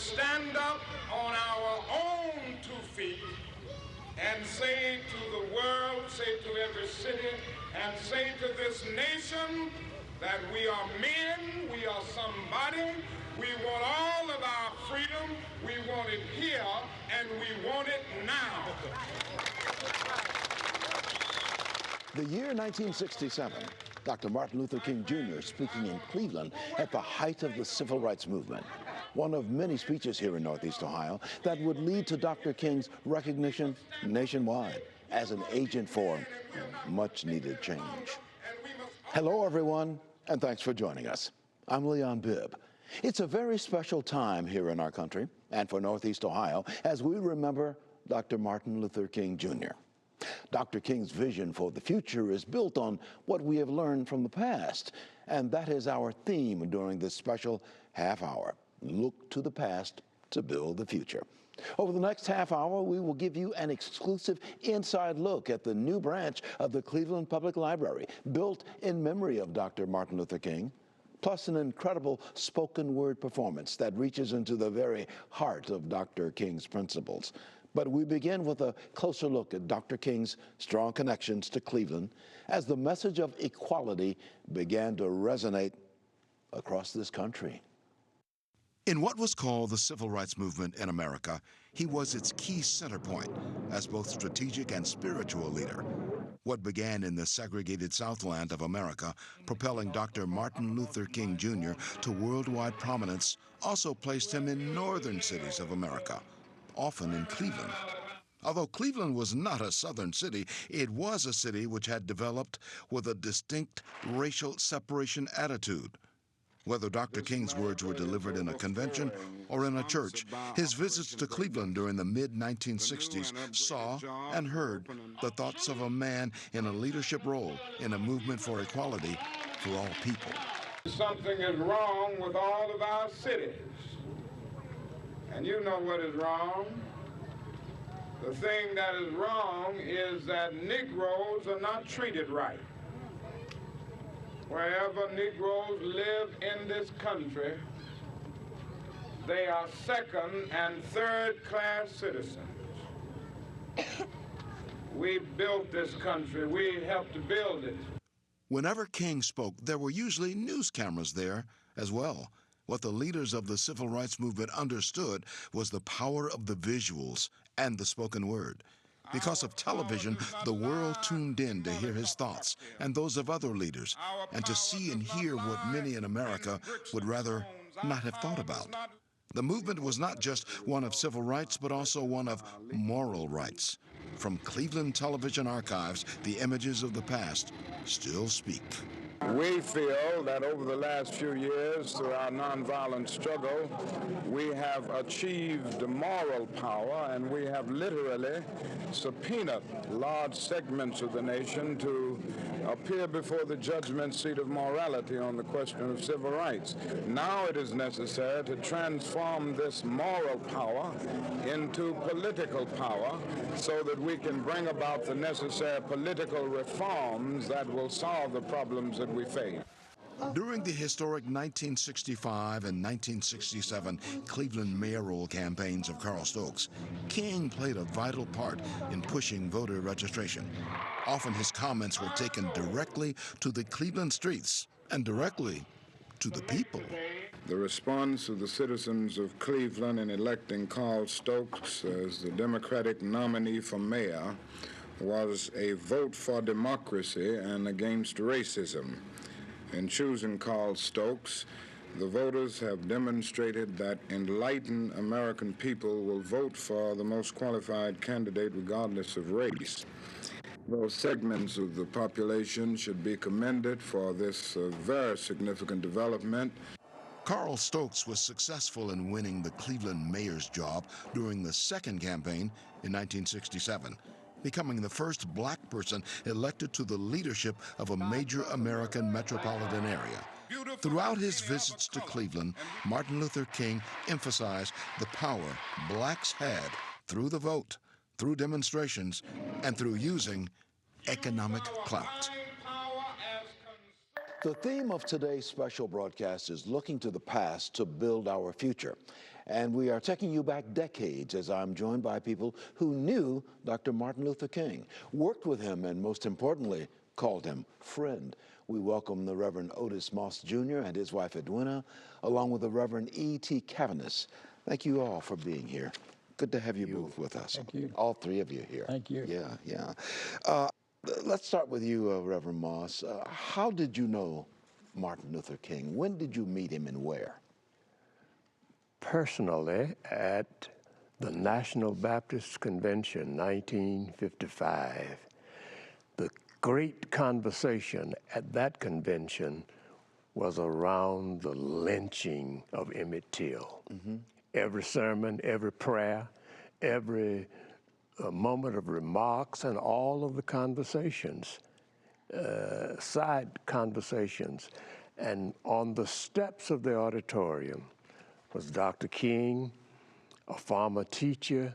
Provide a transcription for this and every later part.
stand up on our own 2 feet and say to the world, say to every city, and say to this nation that we are men, we are somebody, we want all of our freedom, we want it here, and we want it now. The year 1967, Dr. Martin Luther King Jr. speaking in Cleveland at the height of the civil rights movement. One of many speeches here in Northeast Ohio that would lead to Dr. King's recognition nationwide as an agent for much needed change. Hello, everyone, and thanks for joining us. I'm Leon Bibb. It's a very special time here in our country and for Northeast Ohio as we remember Dr. Martin Luther King Jr. Dr. King's vision for the future is built on what we have learned from the past, and that is our theme during this special half hour. Look to the past to build the future. Over the next half hour, we will give you an exclusive inside look at the new branch of the Cleveland Public Library, built in memory of Dr. Martin Luther King, plus an incredible spoken word performance that reaches into the very heart of Dr. King's principles. But we begin with a closer look at Dr. King's strong connections to Cleveland as the message of equality began to resonate across this country. In what was called the civil rights movement in America, he was its key center point as both strategic and spiritual leader. What began in the segregated Southland of America, propelling Dr. Martin Luther King Jr. to worldwide prominence, also placed him in northern cities of America, often in Cleveland. Although Cleveland was not a southern city, it was a city which had developed with a distinct racial separation attitude. Whether Dr. King's words were delivered in a convention or in a church, his visits to Cleveland during the mid-1960s saw and heard the thoughts of a man in a leadership role in a movement for equality for all people. Something is wrong with all of our cities. And you know what is wrong. The thing that is wrong is that Negroes are not treated right. Wherever Negroes live in this country, they are second and third class citizens. We built this country. We helped to build it. Whenever King spoke, there were usually news cameras there as well. What the leaders of the civil rights movement understood was the power of the visuals and the spoken word. Because of television, the world tuned in to hear his thoughts and those of other leaders, and to see and hear what many in America would rather not have thought about. The movement was not just one of civil rights, but also one of moral rights. From Cleveland television archives, the images of the past still speak. We feel that over the last few years, through our nonviolent struggle, we have achieved moral power, and we have literally subpoenaed large segments of the nation to appear before the judgment seat of morality on the question of civil rights. Now it is necessary to transform this moral power into political power so that we can bring about the necessary political reforms that will solve the problems that we face. During the historic 1965 and 1967 Cleveland mayoral campaigns of Carl Stokes, King played a vital part in pushing voter registration. Often his comments were taken directly to the Cleveland streets and directly to the people. The response of the citizens of Cleveland in electing Carl Stokes as the Democratic nominee for mayor was a vote for democracy and against racism. In choosing Carl Stokes, the voters have demonstrated that enlightened American people will vote for the most qualified candidate regardless of race. Those segments of the population should be commended for this very significant development. Carl Stokes was successful in winning the Cleveland mayor's job during the second campaign in 1967. Becoming the first black person elected to the leadership of a major American metropolitan area. Throughout his visits to Cleveland, Martin Luther King emphasized the power blacks had through the vote, through demonstrations, and through using economic clout. The theme of today's special broadcast is looking to the past to build our future. And we are taking you back decades as I'm joined by people who knew Dr. Martin Luther King, worked with him, and most importantly, called him friend. We welcome the Reverend Otis Moss Jr. and his wife Edwina, along with the Reverend E.T. Caviness. Thank you all for being here. Good to have you both with us. Thank you. All three of you here. Thank you. Yeah. Let's start with you, Reverend Moss. How did you know Martin Luther King? When did you meet him and where? Personally, at the National Baptist Convention, 1955. The great conversation at that convention was around the lynching of Emmett Till. Mm-hmm. Every sermon, every prayer, every moment of remarks, and all of the conversations, side conversations. And on the steps of the auditorium was Dr. King, a former teacher,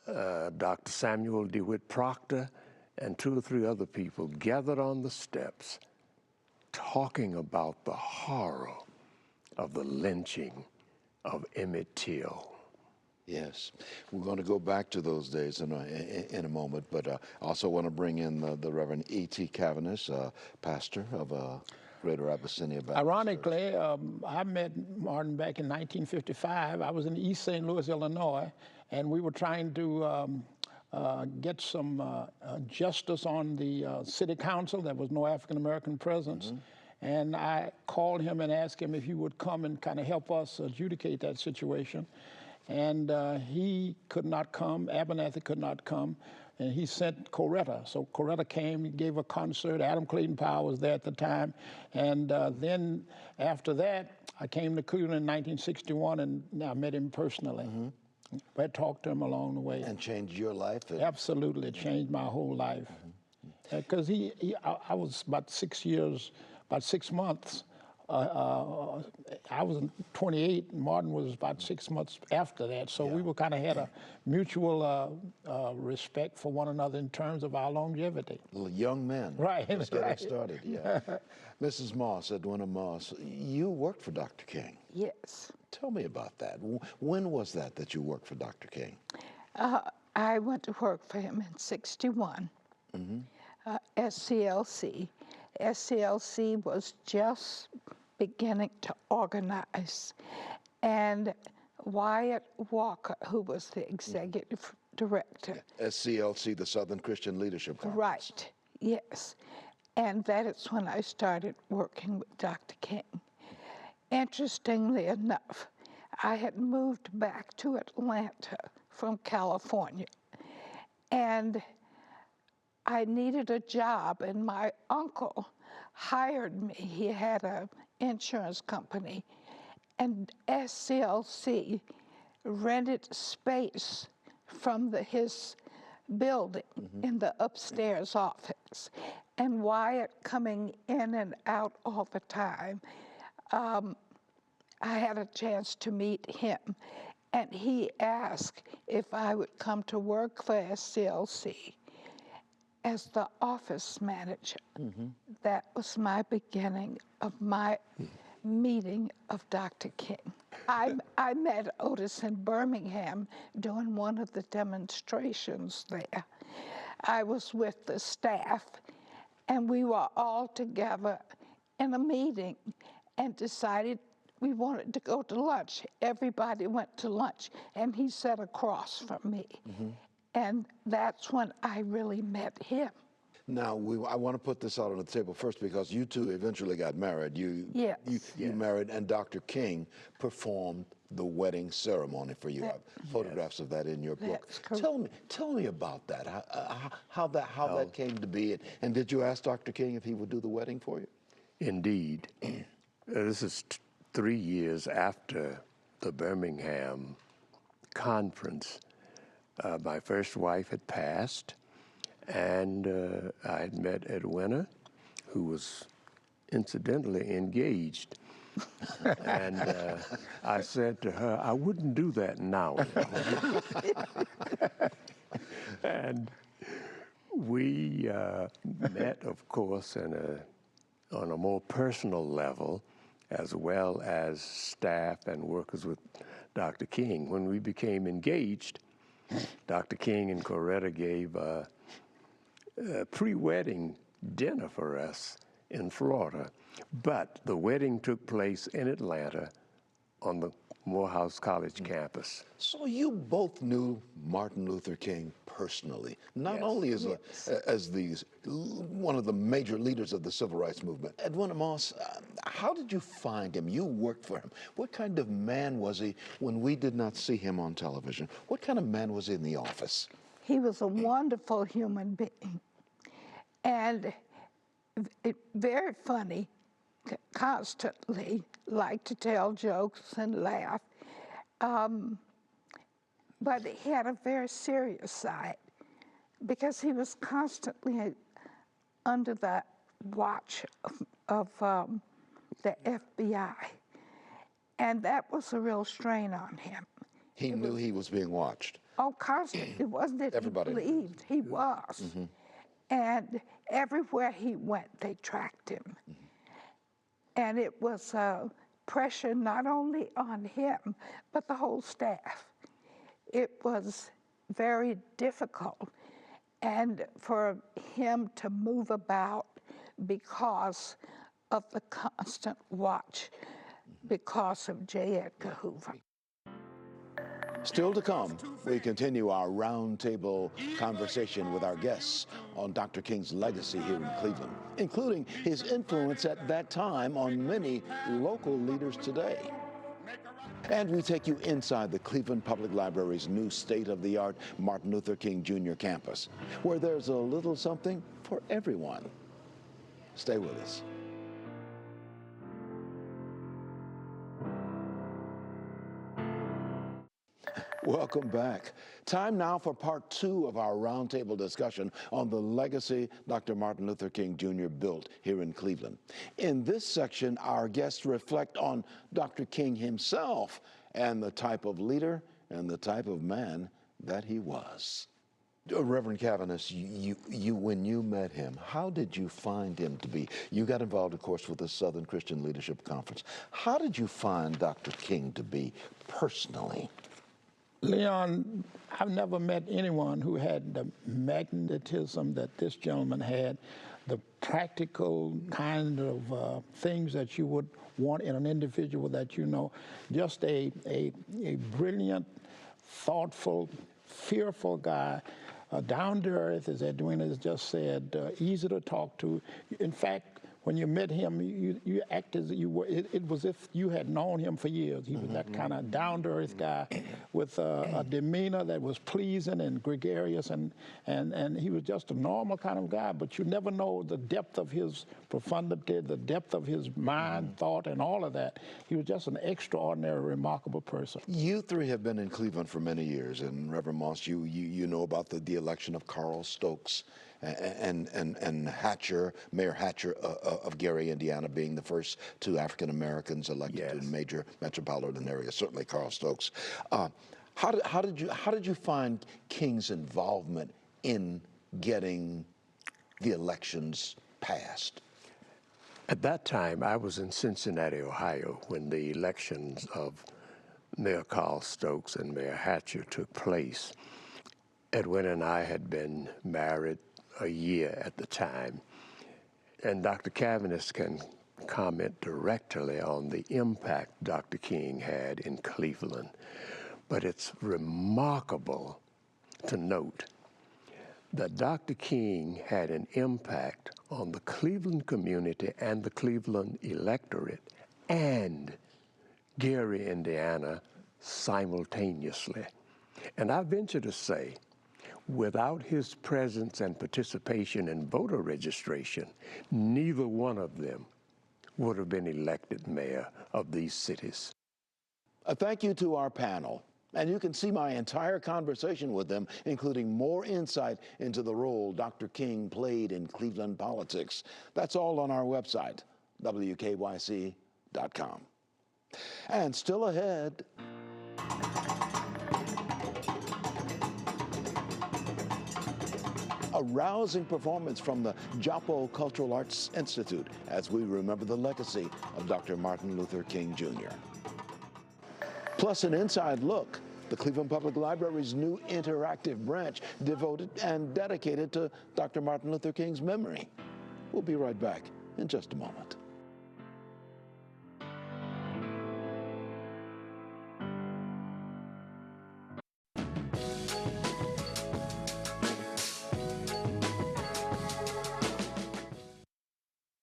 Dr. Samuel DeWitt Proctor, and 2 or 3 other people gathered on the steps talking about the horror of the lynching of Emmett Till. Yes, we're going to go back to those days in a moment, but I also want to bring in the Reverend E.T. Caviness, pastor of Greater Abyssinia Baptist Ironically, I met Martin back in 1955. I was in East St. Louis, Illinois, and we were trying to get some justice on the city council. There was no African-American presence. Mm-hmm. And I called him and asked him if he would come and kind of help us adjudicate that situation. And he could not come, Abernathy could not come, and he sent Coretta. So Coretta came, he gave a concert. Adam Clayton Powell was there at the time. And then after that, I came to Cleveland in 1961, and I met him personally. Mm-hmm. I talked to him along the way. And changed your life? Absolutely, it changed my whole life. Because I was about 6 months. I was 28, and Martin was about 6 months after that. So we were kind of had a mutual respect for one another in terms of our longevity. Young men. Right. Just getting started, yeah. Mrs. Moss, Edwina Moss, you worked for Dr. King. Yes. Tell me about that. When was that you worked for Dr. King? I went to work for him in 61, SCLC. SCLC was just beginning to organize. And Wyatt Walker, who was the executive director. SCLC, the Southern Christian Leadership Conference. Right, yes. And that is when I started working with Dr. King. Interestingly enough, I had moved back to Atlanta from California. And I needed a job, and my uncle hired me. He had an insurance company, and SCLC rented space from his building in the upstairs office. And Wyatt coming in and out all the time, I had a chance to meet him, and he asked if I would come to work for SCLC as the office manager. That was my beginning of my meeting of Dr. King. I met Otis in Birmingham doing one of the demonstrations there. I was with the staff, and we were all together in a meeting and decided we wanted to go to lunch. Everybody went to lunch, and he sat across from me. And that's when I really met him. Now, I want to put this out on the table first because you two eventually got married. You married, and Dr. King performed the wedding ceremony for you. I have photographs of that in your book. Tell me about that. How that came to be, and did you ask Dr. King if he would do the wedding for you? Indeed. This is 3 years after the Birmingham conference. My first wife had passed, and I had met Edwina, who was incidentally engaged. And I said to her, I wouldn't do that now. And we met, of course, in on a more personal level, as well as staff and workers with Dr. King. When we became engaged, Dr. King and Coretta gave a pre-wedding dinner for us in Florida, but the wedding took place in Atlanta on the Morehouse College campus. So you both knew Martin Luther King personally, not only as one of the major leaders of the civil rights movement. Edwina Moss, how did you find him? You worked for him. What kind of man was he when we did not see him on television? What kind of man was he in the office? He was a wonderful human being, and very funny, constantly liked to tell jokes and laugh. But he had a very serious side because he was constantly under the watch of the FBI. And that was a real strain on him. He knew he was being watched. Oh, constantly. It wasn't that Everybody he believed. He was. Mm-hmm. And everywhere he went, they tracked him. Mm-hmm. And it was pressure not only on him, but the whole staff. It was very difficult. And for him to move about because of the constant watch, because of J. Edgar Hoover. Still to come, we continue our roundtable conversation with our guests on Dr. King's legacy here in Cleveland, including his influence at that time on many local leaders today. And we take you inside the Cleveland Public Library's new state-of-the-art Martin Luther King Jr. campus, where there's a little something for everyone. Stay with us. Welcome back. Time now for part 2 of our roundtable discussion on the legacy Dr. Martin Luther King Jr. built here in Cleveland. In this section, our guests reflect on Dr. King himself and the type of leader and the type of man that he was. Reverend Caviness, you when you met him, how did you find him to be? You got involved, of course, with the Southern Christian Leadership Conference. How did you find Dr. King to be personally? Leon, I've never met anyone who had the magnetism that this gentleman had, the practical kind of things that you would want in an individual that you know, just a brilliant, thoughtful, fearful guy, down to earth, as Edwina has just said, easy to talk to. In fact, when you met him, you acted as you were. It was if you had known him for years. He was that kind of down-to-earth guy with a demeanor that was pleasing and gregarious, and he was just a normal kind of guy. But you never know the depth of his profundity, the depth of his mind, thought, and all of that. He was just an extraordinary, remarkable person. You three have been in Cleveland for many years, and Reverend Moss, you know about the election of Carl Stokes. And Hatcher, Mayor Hatcher of Gary, Indiana, being the first 2 African Americans elected to major metropolitan areas. Certainly, Carl Stokes. How did you find King's involvement in getting the elections passed? At that time, I was in Cincinnati, Ohio, when the elections of Mayor Carl Stokes and Mayor Hatcher took place. Edwina and I had been married a year at the time, and Dr. Caviness can comment directly on the impact Dr. King had in Cleveland. But it's remarkable to note that Dr. King had an impact on the Cleveland community and the Cleveland electorate and Gary, Indiana simultaneously. And I venture to say, without his presence and participation in voter registration, neither one of them would have been elected mayor of these cities. A thank you to our panel. And you can see my entire conversation with them, including more insight into the role Dr. King played in Cleveland politics. That's all on our website, WKYC.com. And still ahead, A rousing performance from the Joppo Cultural Arts Institute as we remember the legacy of Dr. Martin Luther King Jr. Plus an inside look, the Cleveland Public Library's new interactive branch devoted and dedicated to Dr. Martin Luther King's memory. We'll be right back in just a moment.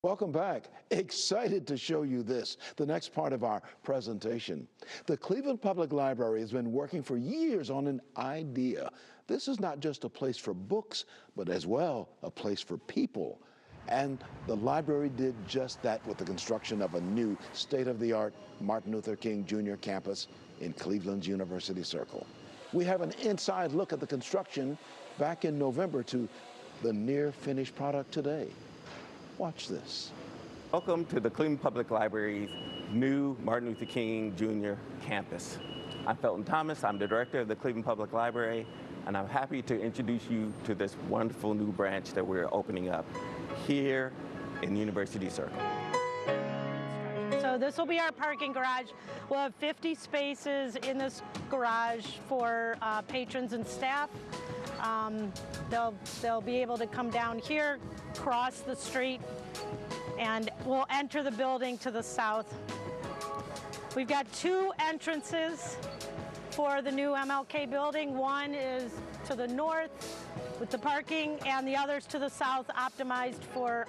Welcome back. Excited to show you this, the next part of our presentation. The Cleveland Public Library has been working for years on an idea. This is not just a place for books, but as well a place for people. And the library did just that with the construction of a new state-of-the-art Martin Luther King Jr. campus in Cleveland's University Circle. We have an inside look at the construction back in November to the near-finished product today. Watch this. Welcome to the Cleveland Public Library's new Martin Luther King Jr. campus. I'm Felton Thomas. I'm the director of the Cleveland Public Library, and I'm happy to introduce you to this wonderful new branch that we're opening up here in University Circle. So this will be our parking garage. We'll have 50 spaces in this garage for patrons and staff. They'll be able to come down here, cross the street, and we'll enter the building to the south. We've got two entrances for the new MLK building. One is to the north with the parking, and the other's to the south, optimized for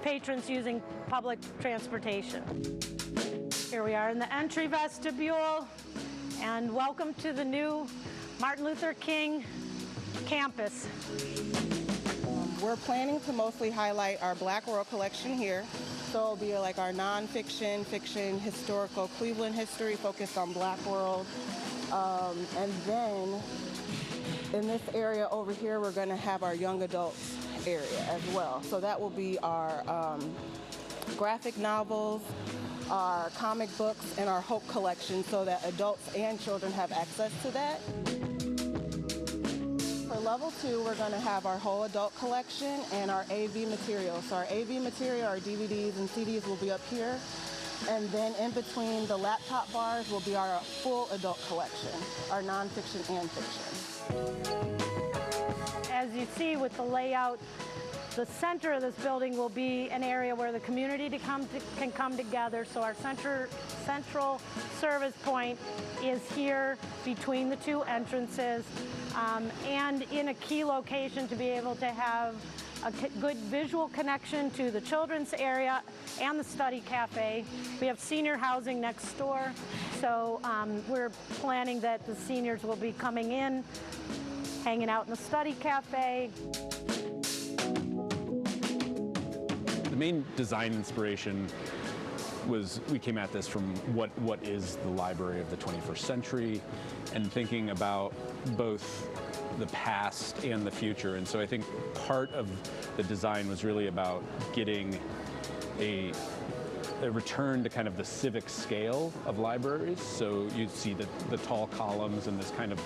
patrons using public transportation. Here we are in the entry vestibule, and welcome to the new Martin Luther King campus. We're planning to mostly highlight our Black World collection here. So it'll be like our nonfiction, fiction, historical Cleveland history focused on Black World. And then in this area over here, we're going to have our young adults area as well. So that will be our graphic novels, our comic books, and our Hope collection so that adults and children have access to that. For level 2, we're going to have our whole adult collection and our AV material. So our AV material, our DVDs and CDs will be up here. And then in between the laptop bars will be our full adult collection, our nonfiction and fiction. As you see with the layout, the center of this building will be an area where the community can come together. So our central service point is here between the two entrances, and in a key location to be able to have a good visual connection to the children's area and the study cafe. We have senior housing next door, so we're planning that the seniors will be coming in, hanging out in the study cafe. The main design inspiration was we came at this from what is the library of the 21st century, and thinking about both the past and the future. And so I think part of the design was really about getting a return to kind of the civic scale of libraries. So you see the tall columns and this kind of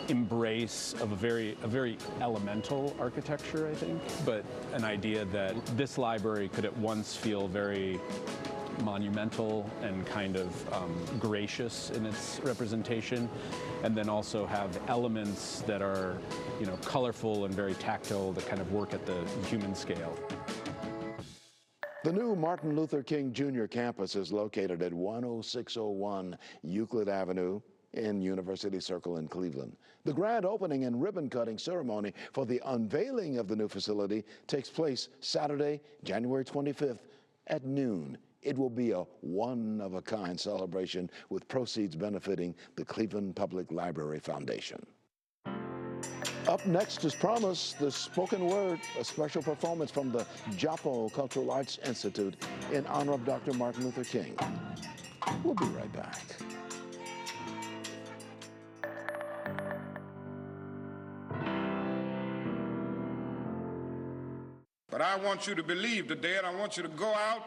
embrace of a very elemental architecture, I think, but an idea that this library could at once feel very monumental and kind of gracious in its representation, and then also have elements that are, colorful and very tactile that kind of work at the human scale. The new Martin Luther King Jr. campus is located at 10601 Euclid Avenue in University Circle in Cleveland. The grand opening and ribbon-cutting ceremony for the unveiling of the new facility takes place Saturday, January 25th at noon. It will be a one-of-a-kind celebration with proceeds benefiting the Cleveland Public Library Foundation. Up next, as promised, the spoken word, a special performance from the Joppo Cultural Arts Institute in honor of Dr. Martin Luther King. We'll be right back. But I want you to believe today, and I want you to go out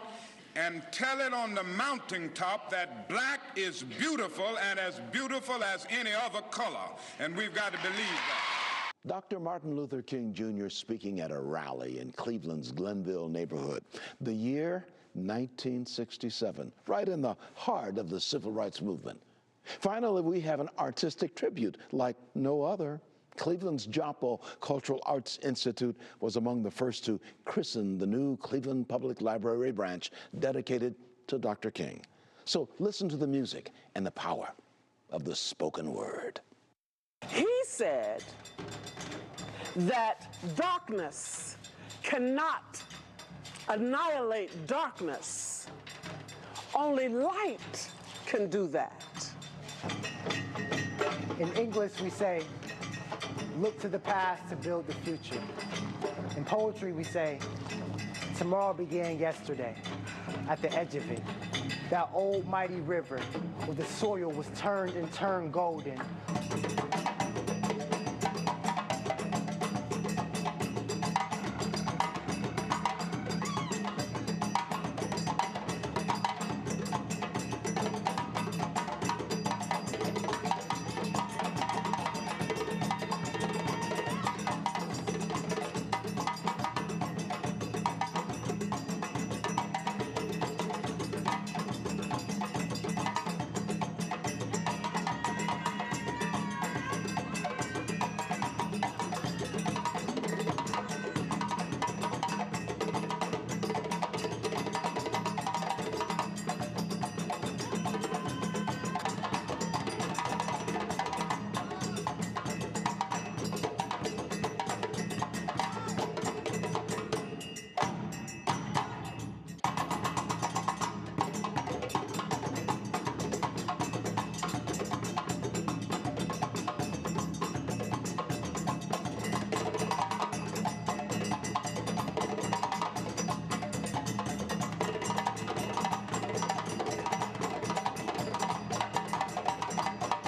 and tell it on the mountaintop that black is beautiful and as beautiful as any other color. And we've got to believe that. Dr. Martin Luther King Jr. speaking at a rally in Cleveland's Glenville neighborhood. The year 1967, right in the heart of the civil rights movement. Finally, we have an artistic tribute like no other. Cleveland's Joppo Cultural Arts Institute was among the first to christen the new Cleveland Public Library branch dedicated to Dr. King. So listen to the music and the power of the spoken word. He said that darkness cannot annihilate darkness. Only light can do that. In English, we say, look to the past to build the future. In poetry, we say, tomorrow began yesterday, at the edge of it. That old mighty river where the soil was turned and turned golden.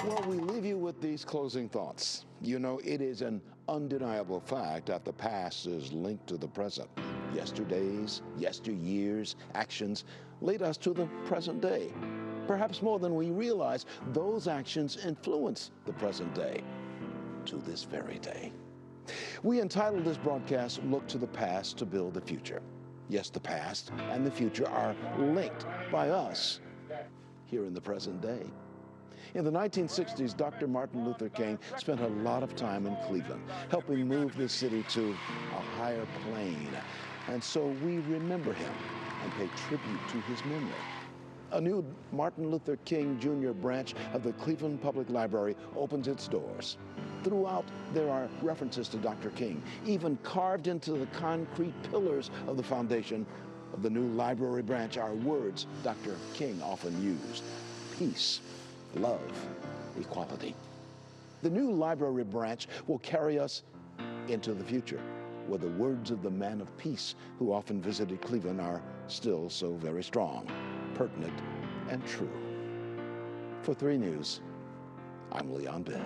Well, we leave you with these closing thoughts. You know, it is an undeniable fact that the past is linked to the present. Yesterday's, yesteryear's actions lead us to the present day. Perhaps more than we realize, those actions influence the present day to this very day. We entitled this broadcast, Look to the Past to Build the Future. Yes, the past and the future are linked by us here in the present day. In the 1960s, Dr. Martin Luther King spent a lot of time in Cleveland, helping move the city to a higher plane. And so we remember him and pay tribute to his memory. A new Martin Luther King Jr. branch of the Cleveland Public Library opens its doors. Throughout, there are references to Dr. King, even carved into the concrete pillars of the foundation of the new library branch are words Dr. King often used: peace, love, equality. The new library branch will carry us into the future, where the words of the man of peace who often visited Cleveland are still so very strong, pertinent, and true. For 3 News, I'm Leon Bibb.